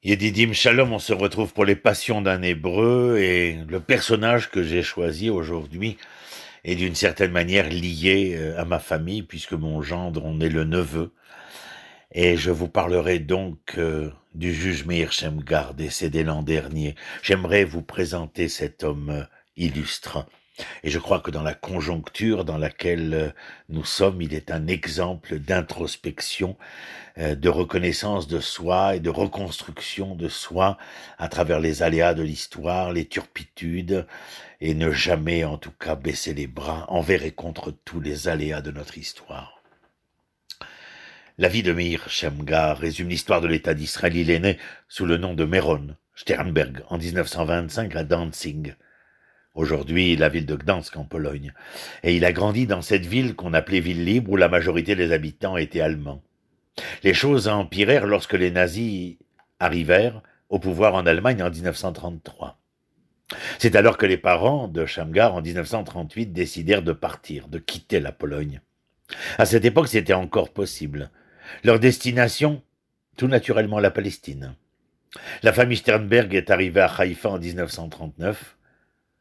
Yedidim Shalom, on se retrouve pour les passions d'un Hébreu et le personnage que j'ai choisi aujourd'hui est d'une certaine manière lié à ma famille puisque mon gendre en est le neveu. Et je vous parlerai donc du juge Meir Shamgar décédé l'an dernier. J'aimerais vous présenter cet homme illustre. Et je crois que dans la conjoncture dans laquelle nous sommes, il est un exemple d'introspection, de reconnaissance de soi et de reconstruction de soi à travers les aléas de l'histoire, les turpitudes, et ne jamais en tout cas baisser les bras envers et contre tous les aléas de notre histoire. La vie de Meir Shamgar résume l'histoire de l'État d'Israël. Il est né sous le nom de Meron Sternberg en 1925 à Danzig, aujourd'hui la ville de Gdansk en Pologne. Et il a grandi dans cette ville qu'on appelait ville libre où la majorité des habitants étaient allemands. Les choses empirèrent lorsque les nazis arrivèrent au pouvoir en Allemagne en 1933. C'est alors que les parents de Shamgar en 1938 décidèrent de partir, de quitter la Pologne. À cette époque, c'était encore possible. Leur destination, tout naturellement la Palestine. La famille Sternberg est arrivée à Haïfa en 1939.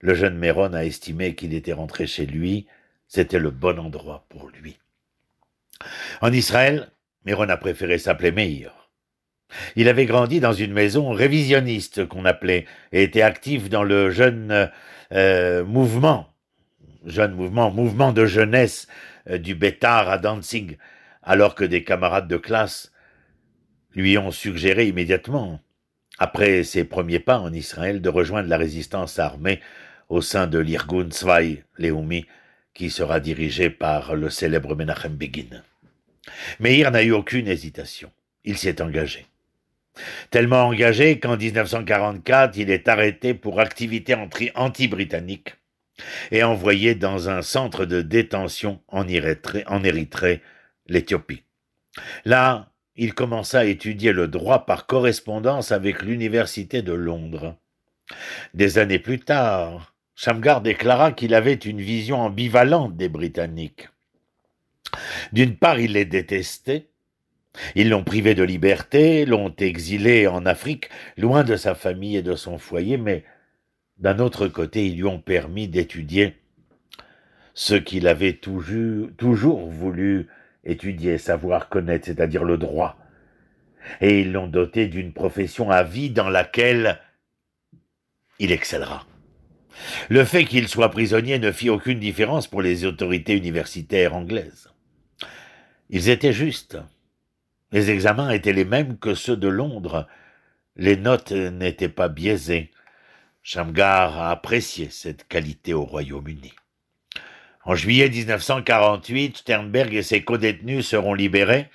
Le jeune Meron a estimé qu'il était rentré chez lui. C'était le bon endroit pour lui. En Israël, Meron a préféré s'appeler Meir. Il avait grandi dans une maison révisionniste qu'on appelait et était actif dans le mouvement de jeunesse du Bétar à Danzig, alors que des camarades de classe lui ont suggéré immédiatement, après ses premiers pas en Israël, de rejoindre la résistance armée au sein de l'Irgun Tzvai Leumi, qui sera dirigé par le célèbre Menachem Begin. Meir n'a eu aucune hésitation. Il s'est engagé. Tellement engagé qu'en 1944, il est arrêté pour activité anti-britannique et envoyé dans un centre de détention en Érythrée, l'Éthiopie. Là, il commença à étudier le droit par correspondance avec l'Université de Londres. Des années plus tard, Shamgar déclara qu'il avait une vision ambivalente des Britanniques. D'une part, il les détestait. Ils l'ont privé de liberté, l'ont exilé en Afrique, loin de sa famille et de son foyer, mais d'un autre côté, ils lui ont permis d'étudier ce qu'il avait toujours voulu étudier, savoir connaître, c'est-à-dire le droit. Et ils l'ont doté d'une profession à vie dans laquelle il excellera. Le fait qu'il soit prisonnier ne fit aucune différence pour les autorités universitaires anglaises. Ils étaient justes. Les examens étaient les mêmes que ceux de Londres. Les notes n'étaient pas biaisées. Shamgar a apprécié cette qualité au Royaume-Uni. En juillet 1948, Sternberg et ses codétenus seront libérés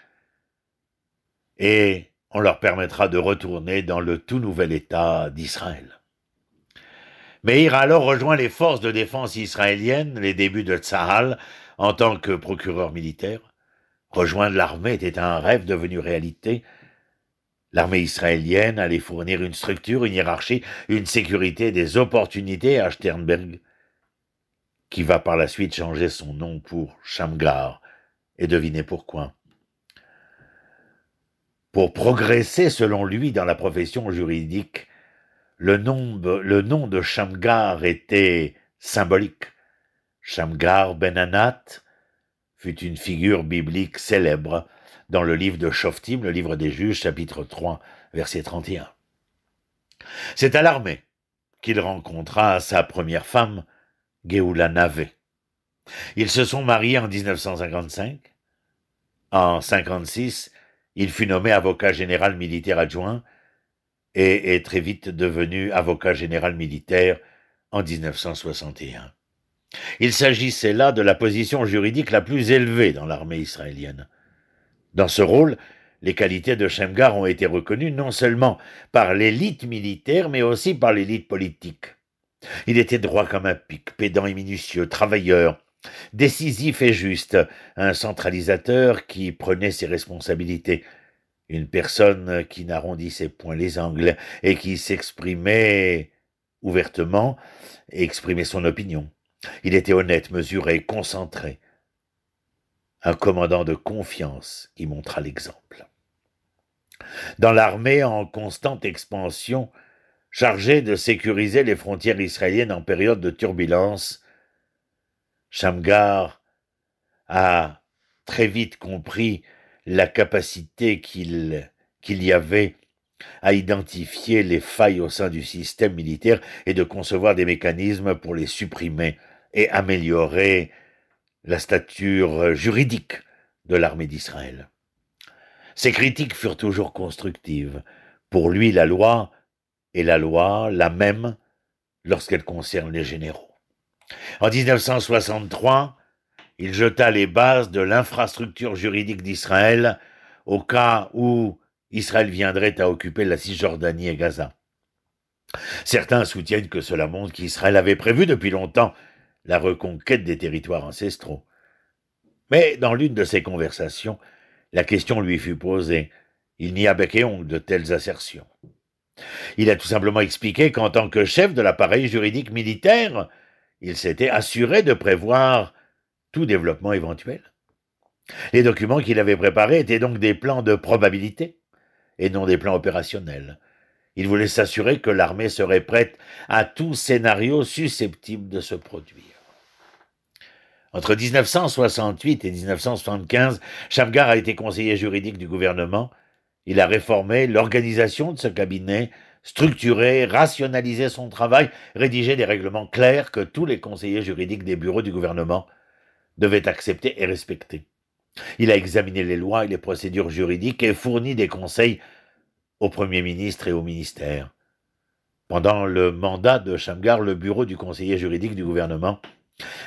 et on leur permettra de retourner dans le tout nouvel État d'Israël. Meir a alors rejoint les forces de défense israéliennes, les débuts de Tzahal, en tant que procureur militaire. Rejoindre l'armée était un rêve devenu réalité. L'armée israélienne allait fournir une structure, une hiérarchie, une sécurité, des opportunités à Sternberg, qui va par la suite changer son nom pour Shamgar. Et devinez pourquoi. Pour progresser, selon lui, dans la profession juridique, le nom de Shamgar était symbolique. Shamgar ben Anat fut une figure biblique célèbre dans le livre de Shoftim, le livre des juges, chapitre 3, verset 31. C'est à l'armée qu'il rencontra sa première femme, Geoula Navé. Ils se sont mariés en 1955. En 1956, il fut nommé avocat général militaire adjoint et est très vite devenu avocat général militaire en 1961. Il s'agissait là de la position juridique la plus élevée dans l'armée israélienne. Dans ce rôle, les qualités de Shamgar ont été reconnues non seulement par l'élite militaire, mais aussi par l'élite politique. Il était droit comme un pic, pédant et minutieux, travailleur, décisif et juste, un centralisateur qui prenait ses responsabilités, une personne qui n'arrondissait point les angles et qui s'exprimait ouvertement et exprimait son opinion. Il était honnête, mesuré, concentré, un commandant de confiance qui montra l'exemple. Dans l'armée en constante expansion, chargée de sécuriser les frontières israéliennes en période de turbulence, Shamgar a très vite compris la capacité qu'il y avait à identifier les failles au sein du système militaire et de concevoir des mécanismes pour les supprimer et améliorer la stature juridique de l'armée d'Israël. Ses critiques furent toujours constructives. Pour lui, la loi est la loi, la même, lorsqu'elle concerne les généraux. En 1963, il jeta les bases de l'infrastructure juridique d'Israël au cas où Israël viendrait à occuper la Cisjordanie et Gaza. Certains soutiennent que cela montre qu'Israël avait prévu depuis longtemps la reconquête des territoires ancestraux. Mais dans l'une de ces conversations, la question lui fut posée. Il n'y a bec et ongle de telles assertions. Il a tout simplement expliqué qu'en tant que chef de l'appareil juridique militaire, il s'était assuré de prévoir tout développement éventuel. Les documents qu'il avait préparés étaient donc des plans de probabilité et non des plans opérationnels. Il voulait s'assurer que l'armée serait prête à tout scénario susceptible de se produire. Entre 1968 et 1975, Shamgar a été conseiller juridique du gouvernement. Il a réformé l'organisation de ce cabinet, structuré, rationalisé son travail, rédigé des règlements clairs que tous les conseillers juridiques des bureaux du gouvernement devaient accepter et respecter. Il a examiné les lois et les procédures juridiques et fourni des conseils au Premier ministre et au ministère. Pendant le mandat de Shamgar, le bureau du conseiller juridique du gouvernement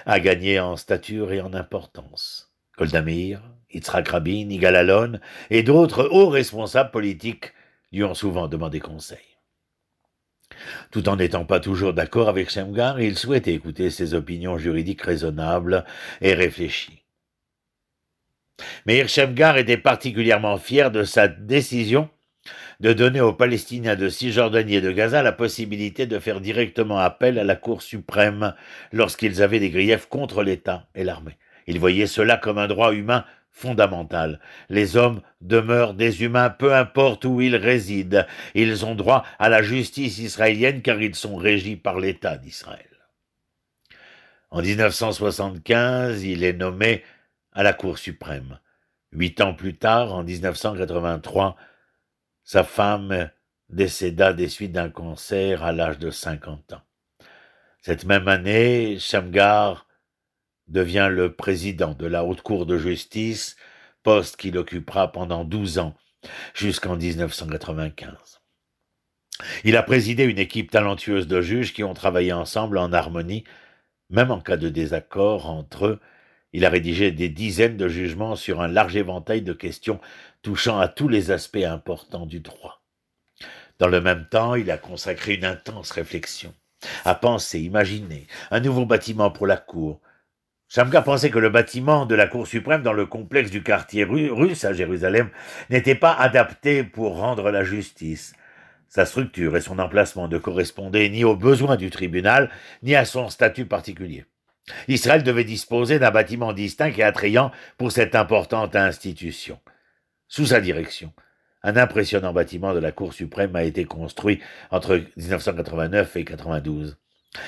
a gagné en stature et en importance. Golda Meir, Yitzhak Rabin, Yigal Allon et d'autres hauts responsables politiques lui ont souvent demandé conseil. Tout en n'étant pas toujours d'accord avec Shamgar, il souhaitait écouter ses opinions juridiques raisonnables et réfléchies. Meir Shamgar était particulièrement fier de sa décision de donner aux Palestiniens de Cisjordanie et de Gaza la possibilité de faire directement appel à la Cour suprême lorsqu'ils avaient des griefs contre l'État et l'armée. Il voyait cela comme un droit humain fondamental. Les hommes demeurent des humains peu importe où ils résident. Ils ont droit à la justice israélienne car ils sont régis par l'État d'Israël. En 1975, il est nommé à la Cour suprême. 8 ans plus tard, en 1983, sa femme décéda des suites d'un cancer à l'âge de 50 ans. Cette même année, Shamgar devient le président de la Haute Cour de justice, poste qu'il occupera pendant 12 ans, jusqu'en 1995. Il a présidé une équipe talentueuse de juges qui ont travaillé ensemble en harmonie, même en cas de désaccord entre eux. Il a rédigé des dizaines de jugements sur un large éventail de questions touchant à tous les aspects importants du droit. Dans le même temps, il a consacré une intense réflexion à penser, imaginer un nouveau bâtiment pour la Cour. Shamgar pensait que le bâtiment de la Cour suprême dans le complexe du quartier russe à Jérusalem n'était pas adapté pour rendre la justice. Sa structure et son emplacement ne correspondaient ni aux besoins du tribunal, ni à son statut particulier. Israël devait disposer d'un bâtiment distinct et attrayant pour cette importante institution. Sous sa direction, un impressionnant bâtiment de la Cour suprême a été construit entre 1989 et 1992.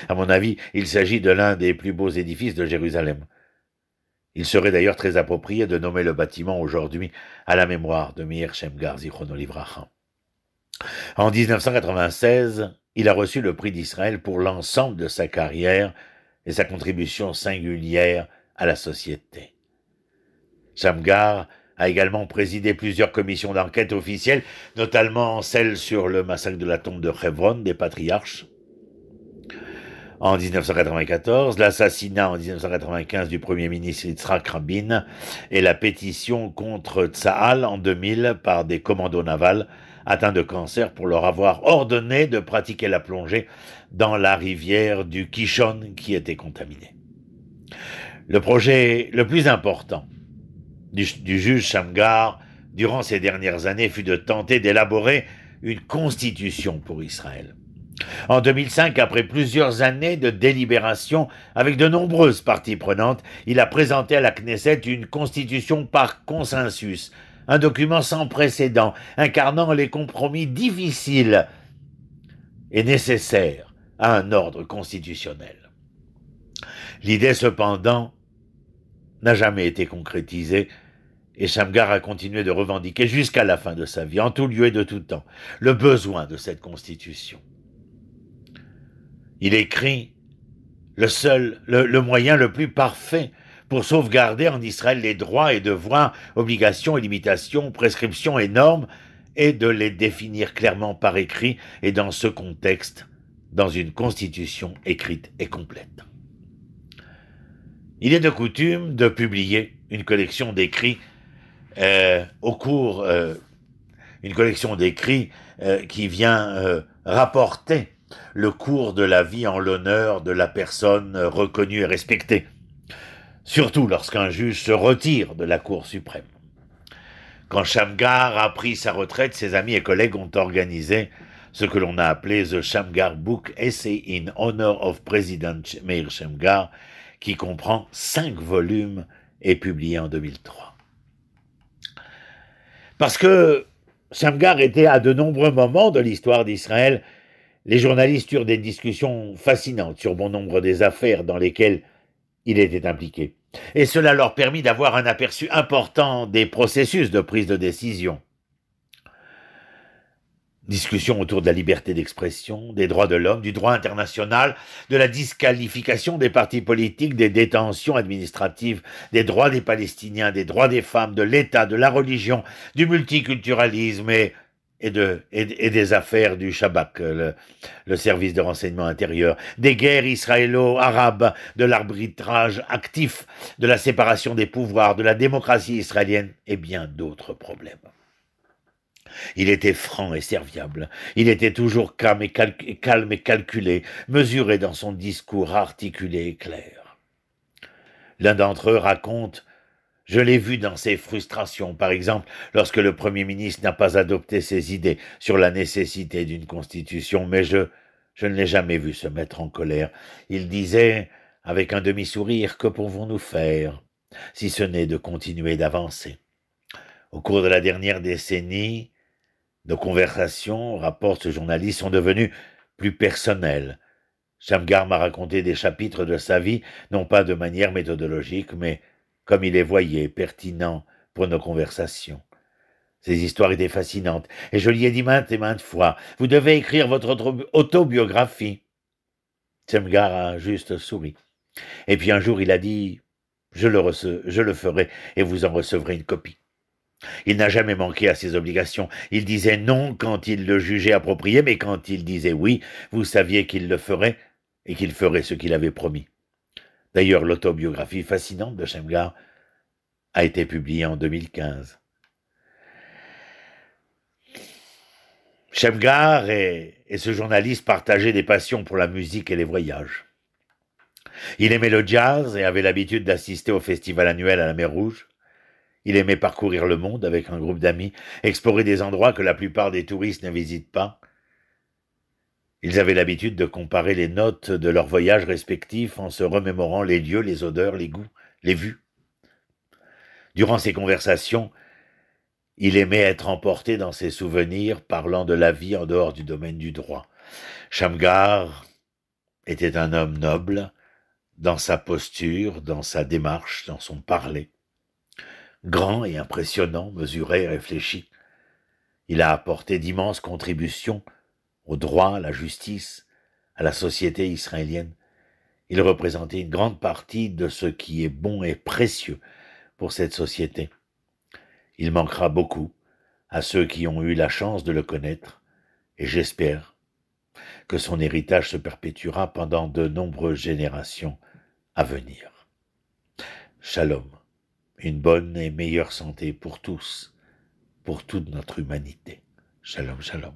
À mon avis, il s'agit de l'un des plus beaux édifices de Jérusalem. Il serait d'ailleurs très approprié de nommer le bâtiment aujourd'hui à la mémoire de Meir Shamgar Zichrono Livracha. En 1996, il a reçu le prix d'Israël pour l'ensemble de sa carrière et sa contribution singulière à la société. Shamgar a également présidé plusieurs commissions d'enquête officielles, notamment celle sur le massacre de la tombe de Hebron des patriarches. En 1994, l'assassinat en 1995 du premier ministre Yitzhak Rabin et la pétition contre Tsahal en 2000 par des commandos navals atteints de cancer pour leur avoir ordonné de pratiquer la plongée dans la rivière du Kishon qui était contaminée. Le projet le plus important du juge Shamgar durant ces dernières années fut de tenter d'élaborer une constitution pour Israël. En 2005, après plusieurs années de délibération avec de nombreuses parties prenantes, il a présenté à la Knesset une constitution par consensus, un document sans précédent, incarnant les compromis difficiles et nécessaires à un ordre constitutionnel. L'idée, cependant, n'a jamais été concrétisée, et Shamgar a continué de revendiquer jusqu'à la fin de sa vie, en tout lieu et de tout temps, le besoin de cette constitution. Il écrit le moyen le plus parfait pour sauvegarder en Israël les droits et devoirs, obligations et limitations, prescriptions et normes, et de les définir clairement par écrit et dans ce contexte, dans une constitution écrite et complète. Il est de coutume de publier une collection d'écrits une collection d'écrits qui vient rapporter le cours de la vie en l'honneur de la personne reconnue et respectée, surtout lorsqu'un juge se retire de la Cour suprême. Quand Shamgar a pris sa retraite, ses amis et collègues ont organisé ce que l'on a appelé The Shamgar Book Essay in Honor of President Meir Shamgar, qui comprend 5 volumes et publié en 2003. Parce que Shamgar était à de nombreux moments de l'histoire d'Israël, les journalistes eurent des discussions fascinantes sur bon nombre des affaires dans lesquelles il était impliqué. Et cela leur permit d'avoir un aperçu important des processus de prise de décision. Discussions autour de la liberté d'expression, des droits de l'homme, du droit international, de la disqualification des partis politiques, des détentions administratives, des droits des Palestiniens, des droits des femmes, de l'État, de la religion, du multiculturalisme et des affaires du Shabak, le service de renseignement intérieur, des guerres israélo-arabes, de l'arbitrage actif, de la séparation des pouvoirs, de la démocratie israélienne et bien d'autres problèmes. Il était franc et serviable, il était toujours calme et calculé, mesuré dans son discours articulé et clair. L'un d'entre eux raconte « Je l'ai vu dans ses frustrations, par exemple, lorsque le Premier ministre n'a pas adopté ses idées sur la nécessité d'une constitution, mais je ne l'ai jamais vu se mettre en colère. Il disait, avec un demi-sourire, « Que pouvons-nous faire, si ce n'est de continuer d'avancer ?» Au cours de la dernière décennie, nos conversations, rapporte ce journaliste, sont devenues plus personnelles. Shamgar m'a raconté des chapitres de sa vie, non pas de manière méthodologique, mais comme il les voyait, pertinents pour nos conversations. Ces histoires étaient fascinantes, et je lui ai dit maintes et maintes fois, « Vous devez écrire votre autobiographie. » Shamgar a juste souri. Et puis un jour, il a dit, « Je le ferai, et vous en recevrez une copie. » Il n'a jamais manqué à ses obligations. Il disait non quand il le jugeait approprié, mais quand il disait oui, vous saviez qu'il le ferait et qu'il ferait ce qu'il avait promis. D'ailleurs, l'autobiographie fascinante de Shamgar a été publiée en 2015. Shamgar et ce journaliste partageaient des passions pour la musique et les voyages. Il aimait le jazz et avait l'habitude d'assister au festival annuel à la Mer Rouge. Il aimait parcourir le monde avec un groupe d'amis, explorer des endroits que la plupart des touristes ne visitent pas. Ils avaient l'habitude de comparer les notes de leurs voyages respectifs en se remémorant les lieux, les odeurs, les goûts, les vues. Durant ces conversations, il aimait être emporté dans ses souvenirs, parlant de la vie en dehors du domaine du droit. Shamgar était un homme noble, dans sa posture, dans sa démarche, dans son parler. Grand et impressionnant, mesuré et réfléchi, il a apporté d'immenses contributions au droit, à la justice, à la société israélienne. Il représentait une grande partie de ce qui est bon et précieux pour cette société. Il manquera beaucoup à ceux qui ont eu la chance de le connaître, et j'espère que son héritage se perpétuera pendant de nombreuses générations à venir. Shalom. Une bonne et meilleure santé pour tous, pour toute notre humanité. Shalom, shalom.